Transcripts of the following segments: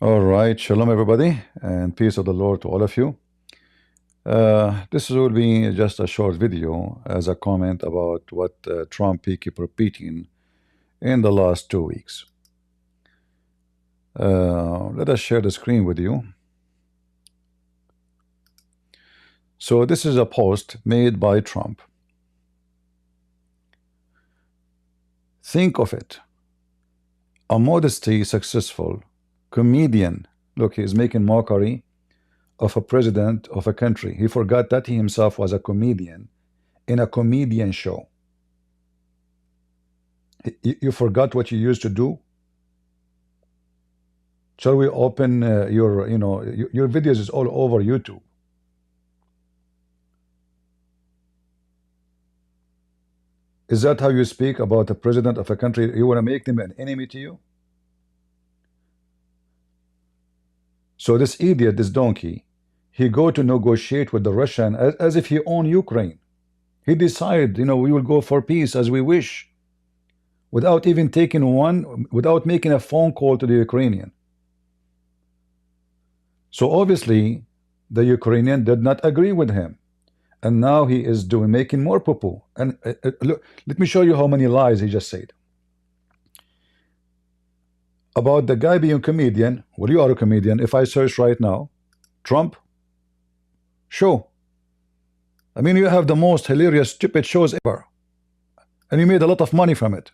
All right, shalom everybody, and peace of the Lord to all of you. This will be just a short video as a comment about what Trump he keep repeating in the last 2 weeks. Let us share the screen with you. So this is a post made by Trump. Think of it. A modesty successful comedian. Look, he's making mockery of a president of a country. He forgot that he himself was a comedian in a comedian show. You forgot what you used to do. Shall we open your videos is all over YouTube. Is that how you speak about the president of a country? You want to make them an enemy to you? So this idiot, this donkey, he go to negotiate with the Russian as if he owned Ukraine. He decided, we will go for peace as we wish, without even without making a phone call to the Ukrainian. So obviously, the Ukrainian did not agree with him, and now he is making more poo-poo. And look, let me show you how many lies he just said about the guy being a comedian. Well, you are a comedian. If I search right now, Trump show, I mean, you have the most hilarious stupid shows ever, and you made a lot of money from it.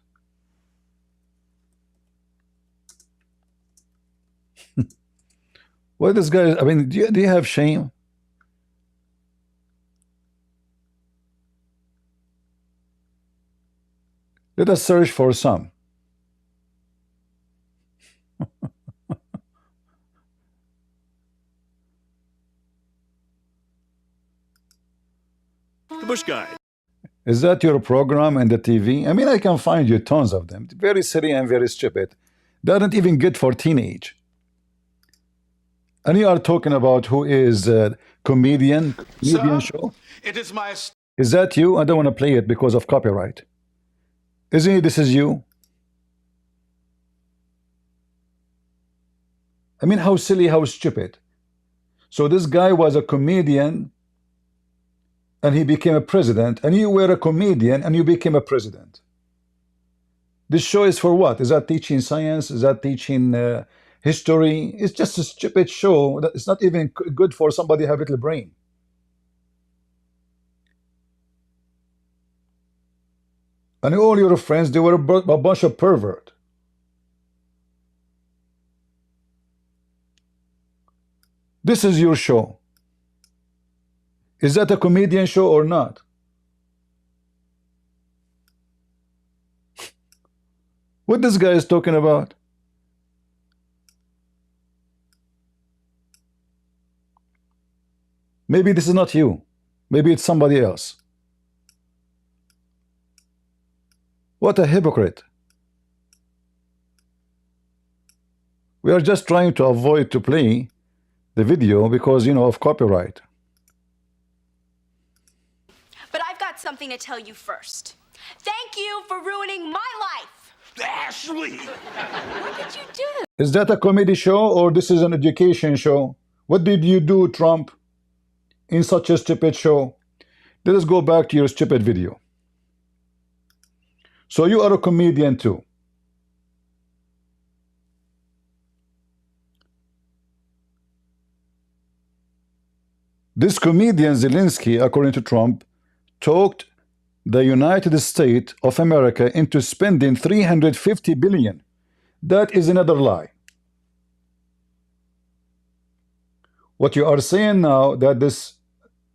What this guy, I mean, do you have shame? Let us search for some. The Bush Guy. Is that your program and the TV? I mean, I can find you tons of them. Very silly and very stupid. They aren't even good for teenage. And you are talking about who is a comedian show? It is my... Is that you? I don't want to play it because of copyright. Isn't it? This is you. I mean, how silly, how stupid. So this guy was a comedian and he became a president, and you were a comedian and you became a president. This show is for what? Is that teaching science? Is that teaching history? It's just a stupid show. It's not even good for somebody who have a little brain. And all your friends, they were a bunch of pervert. This is your show. Is that a comedian show or not? What this guy is talking about? Maybe this is not you. Maybe it's somebody else. What a hypocrite. We are just trying to avoid to play the video because, of copyright. But I've got something to tell you first. Thank you for ruining my life. Ashley! What did you do? Is that a comedy show or this is an education show? What did you do, Trump, in such a stupid show? Let us go back to your stupid video. So you are a comedian too. This comedian Zelensky, according to Trump, talked the United States of America into spending $350 billion. That is another lie. What you are saying now, that this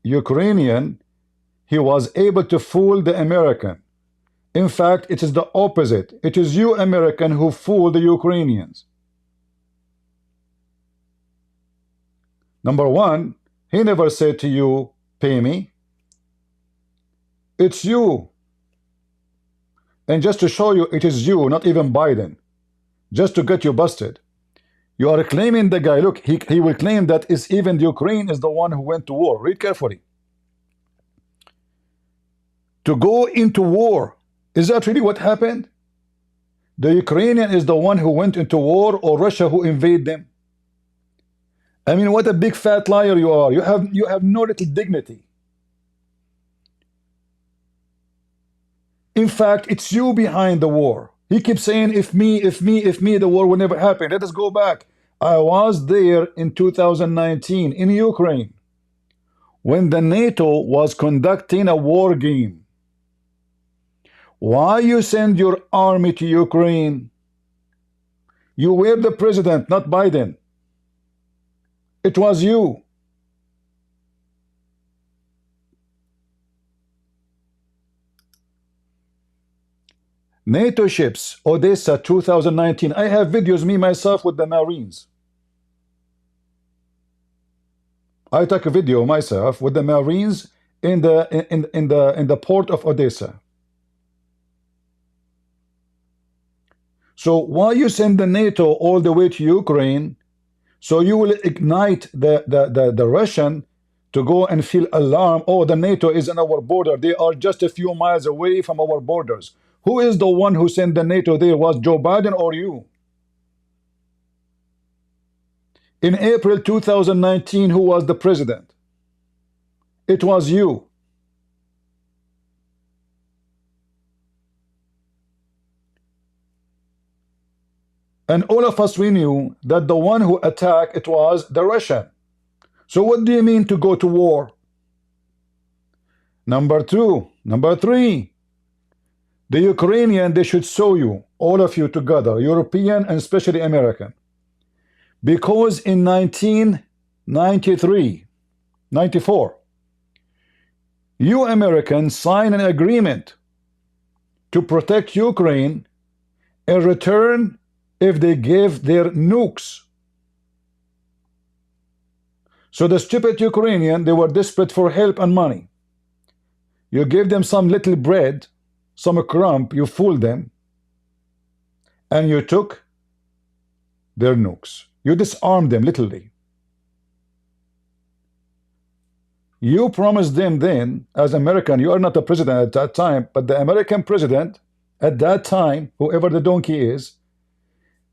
Ukrainian, he was able to fool the American. In fact, it is the opposite. It is you, American, who fool the Ukrainians. Number one, he never said to you, pay me. It's you. And just to show you, it is you, not even Biden. Just to get you busted. You are claiming the guy, look, he will claim that it's even the Ukraine is the one who went to war. Read carefully. To go into war. Is that really what happened? The Ukrainian is the one who went into war, or Russia who invaded them? I mean, what a big fat liar you are. You have no little dignity. In fact, it's you behind the war. He keeps saying, if me, if me, if me, the war will never happen. Let us go back. I was there in 2019 in Ukraine when the NATO was conducting a war game. Why you send your army to Ukraine? You were the president, not Biden. It was you. NATO ships, Odessa 2019. I have videos, me myself, with the Marines. I took a video myself with the Marines in the port of Odessa. So why you send the NATO all the way to Ukraine? So you will ignite the Russian to go and feel alarm. Oh, the NATO is on our border. They are just a few miles away from our borders. Who is the one who sent the NATO there? Was Joe Biden or you? In April 2019, who was the president? It was you. And all of us, we knew that the one who attacked, it was the Russian. So what do you mean to go to war? Number two. Number three. The Ukrainian, they should sue you, all of you together, European and especially American. Because in 1993, 94, you Americans signed an agreement to protect Ukraine in return if they gave their nukes. So the stupid Ukrainian, they were desperate for help and money. You gave them some little bread, some crumb, you fooled them, and you took their nukes. You disarmed them, literally. You promised them then, as American, you are not the president at that time, but the American president at that time, whoever the donkey is,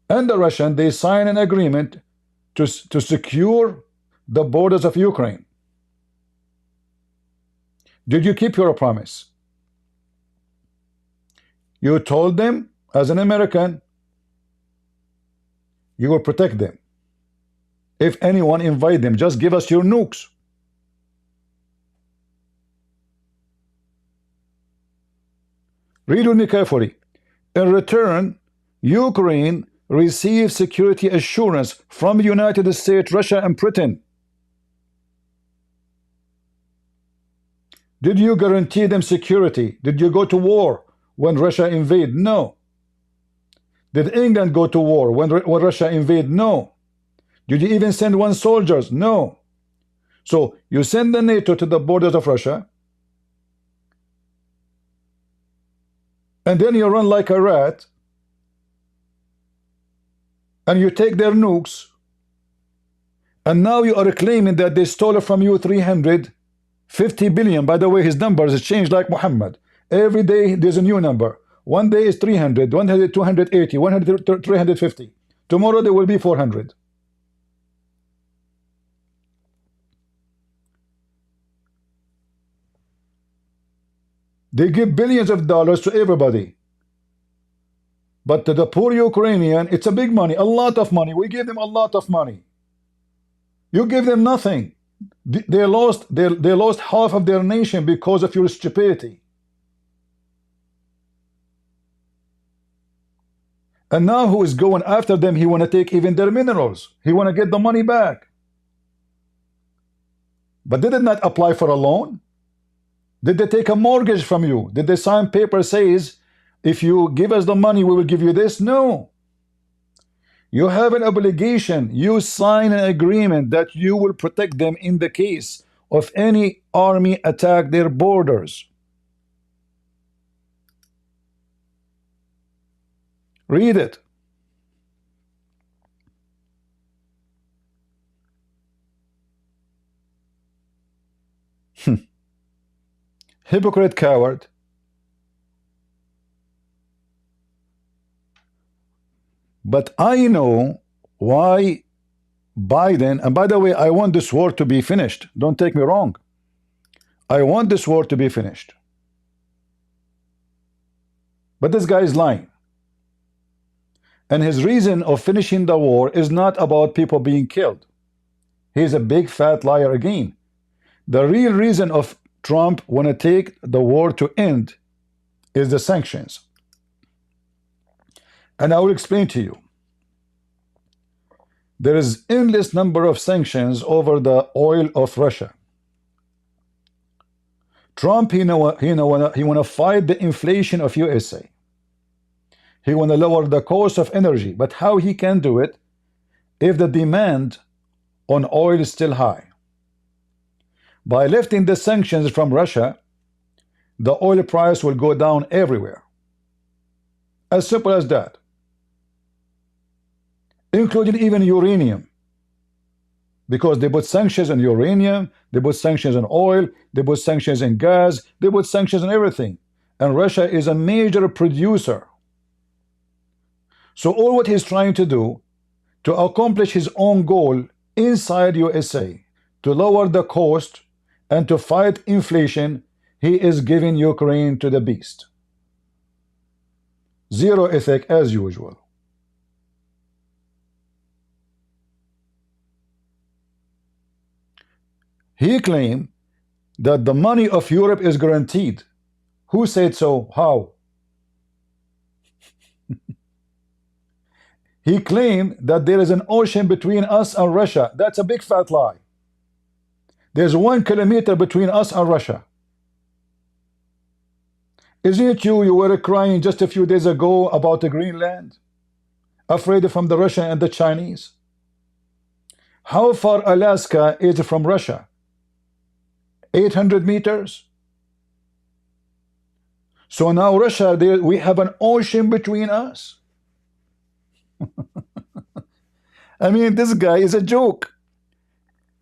and the Russian, they signed an agreement to secure the borders of Ukraine. Did you keep your promise? You told them, as an American, you will protect them. If anyone invade them, just give us your nukes. Read with me carefully. In return, Ukraine received security assurance from the United States, Russia, and Britain. Did you guarantee them security? Did you go to war when Russia invaded? No. Did England go to war when Russia invaded? No. Did you even send one soldiers? No. So you send the NATO to the borders of Russia, and then you run like a rat, and you take their nukes, and now you are claiming that they stole from you 350 billion. By the way, his numbers have changed like Muhammad. Every day there's a new number. One day is 300, one day 280, 100, 350. Tomorrow there will be 400. They give billions of dollars to everybody. But to the poor Ukrainian, it's a big money, a lot of money. We give them a lot of money. You give them nothing. They lost half of their nation because of your stupidity. And now who is going after them? He want to take even their minerals. He want to get the money back. But they did not apply for a loan. Did they take a mortgage from you? Did they sign paper says, if you give us the money, we will give you this? No. You have an obligation. You sign an agreement that you will protect them in the case of any army attack their borders. Read it. Hypocrite, coward. But I know why Biden, and by the way, I want this war to be finished. Don't take me wrong. I want this war to be finished. But this guy is lying. And his reason of finishing the war is not about people being killed. He's a big fat liar again. The real reason of Trump want to take the war to end is the sanctions. And I will explain to you. There is endless number of sanctions over the oil of Russia. Trump, he want to fight the inflation of USA. He want to lower the cost of energy. But how he can do it if the demand on oil is still high? By lifting the sanctions from Russia, the oil price will go down everywhere. As simple as that. Including even uranium. Because they put sanctions on uranium, they put sanctions on oil, they put sanctions on gas, they put sanctions on everything. And Russia is a major producer. So all what he's trying to do to accomplish his own goal inside USA, to lower the cost and to fight inflation, he is giving Ukraine to the beast. Zero ethic as usual. He claimed that the money of Europe is guaranteed. Who said so? How? He claimed that there is an ocean between us and Russia. That's a big fat lie. There's 1 kilometer between us and Russia. Isn't it you were crying just a few days ago about the Greenland? Afraid from the Russian and the Chinese? How far Alaska is from Russia? 800 meters. So now Russia, we have an ocean between us. I mean, this guy is a joke.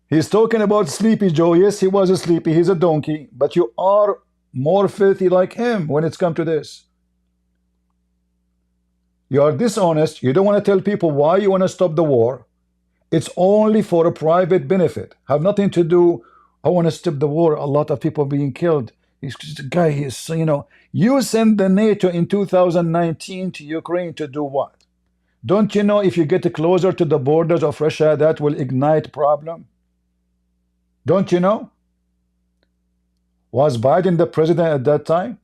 He's talking about Sleepy Joe. Yes, he was a sleepy. He's a donkey. But you are more filthy like him when it's come to this. You are dishonest. You don't want to tell people why you want to stop the war. It's only for a private benefit. Have nothing to do. I want to stop the war. A lot of people being killed. He's just a guy. He's, you sent the NATO in 2019 to Ukraine to do what? Don't you know if you get closer to the borders of Russia, that will ignite problem? Don't you know? Was Biden the president at that time?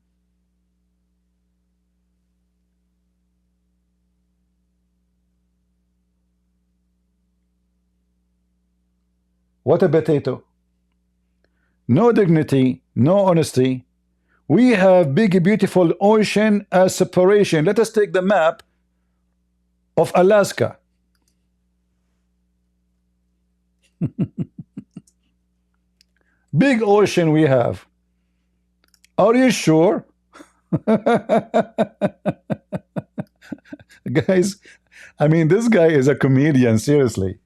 What a potato. No dignity, no honesty. We have big, beautiful ocean as separation. Let us take the map of Alaska. Big ocean we have. Are you sure? Guys, I mean, this guy is a comedian, seriously.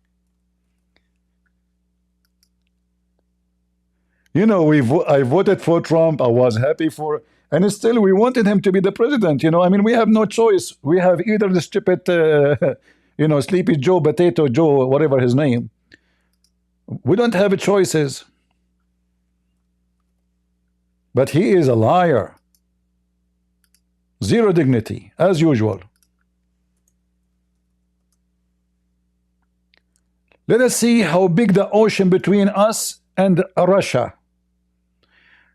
I voted for Trump. I was happy for, and still we wanted him to be the president. I mean, we have no choice. We have either the stupid, Sleepy Joe, Potato Joe, whatever his name. We don't have choices. But he is a liar. Zero dignity, as usual. Let us see how big the ocean between us and Russia.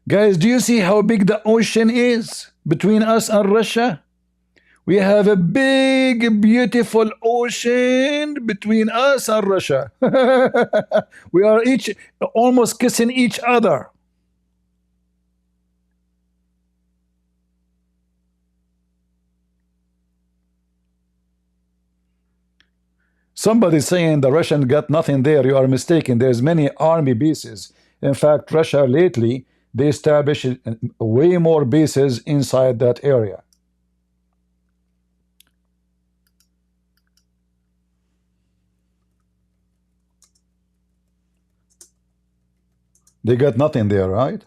Guys, do you see how big the ocean is between us and Russia? We have a big, beautiful ocean between us and Russia. We are each almost kissing each other. Somebody saying the Russian got nothing there. You are mistaken. There's many army bases. In fact, Russia lately, they established way more bases inside that area. They got nothing there, right?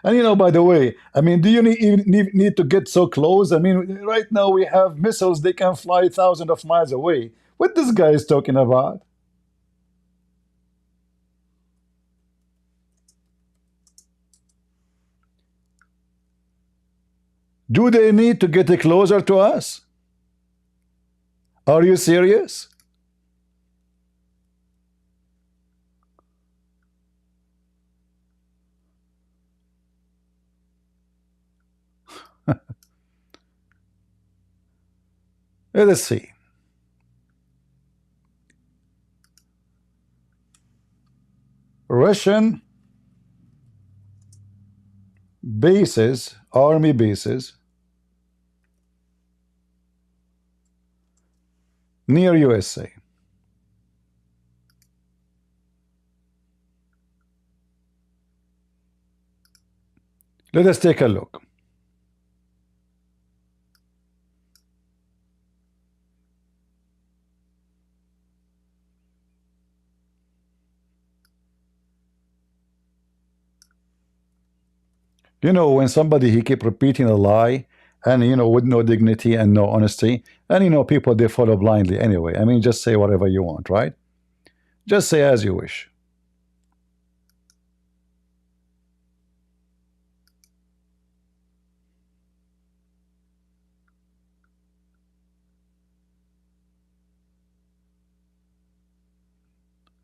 And by the way, I mean, do you need to get so close? I mean, right now we have missiles, they can fly thousands of miles away. What this guy is talking about? Do they need to get closer to us? Are you serious? Let us see. Russian bases, army bases near USA. Let us take a look. You know, when somebody he keep repeating a lie, and you know, with no dignity and no honesty, and you know, people they follow blindly anyway. I mean, just say whatever you want, right? Just say as you wish.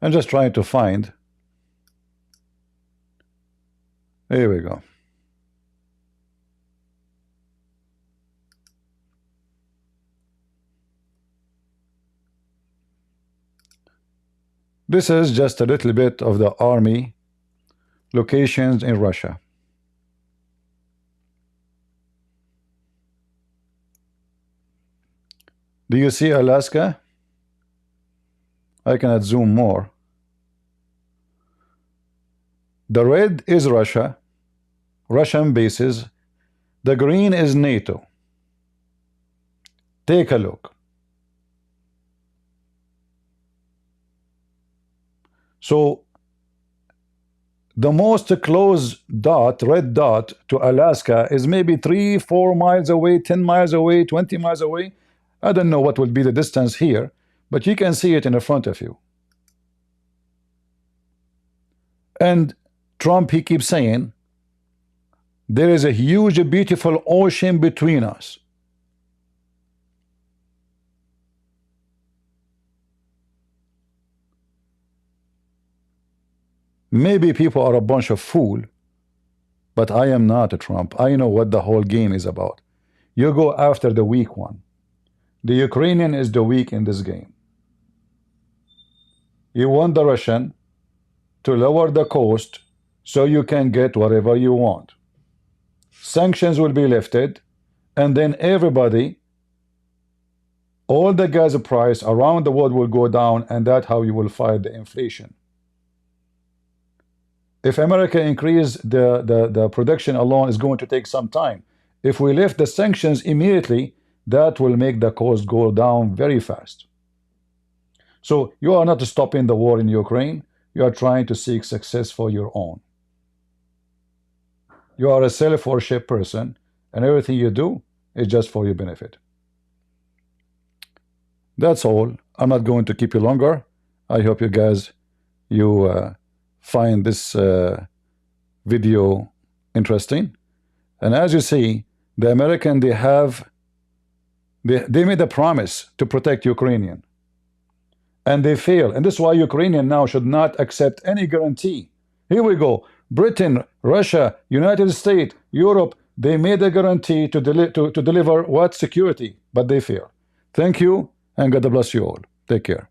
I'm just trying to find. Here we go. This is just a little bit of the army locations in Russia. Do you see Alaska? I cannot zoom more. The red is Russia, Russian bases. The green is NATO. Take a look. So the most close dot, red dot to Alaska is maybe 3-4 miles away, 10 miles away, 20 miles away. I don't know what would be the distance here, but you can see it in the front of you. And Trump, he keeps saying there is a huge beautiful ocean between us. Maybe people are a bunch of fools, but I am not a Trump. I know what the whole game is about. You go after the weak one. The Ukrainian is the weak in this game. You want the Russian to lower the cost so you can get whatever you want. Sanctions will be lifted, and then everybody, all the gas price around the world will go down, and that's how you will fight the inflation. If America increase the production alone is going to take some time. If we lift the sanctions immediately, that will make the cost go down very fast. So you are not stopping the war in Ukraine. You are trying to seek success for your own. You are a self-worship person, and everything you do is just for your benefit. That's all. I'm not going to keep you longer. I hope you guys find this video interesting. And as you see, the American, they made a promise to protect Ukrainian, and they fail. And this is why Ukrainian now should not accept any guarantee. Here we go. Britain, Russia, United States, Europe, they made a guarantee to deliver what? Security, but they fail. Thank you, and God bless you all. Take care.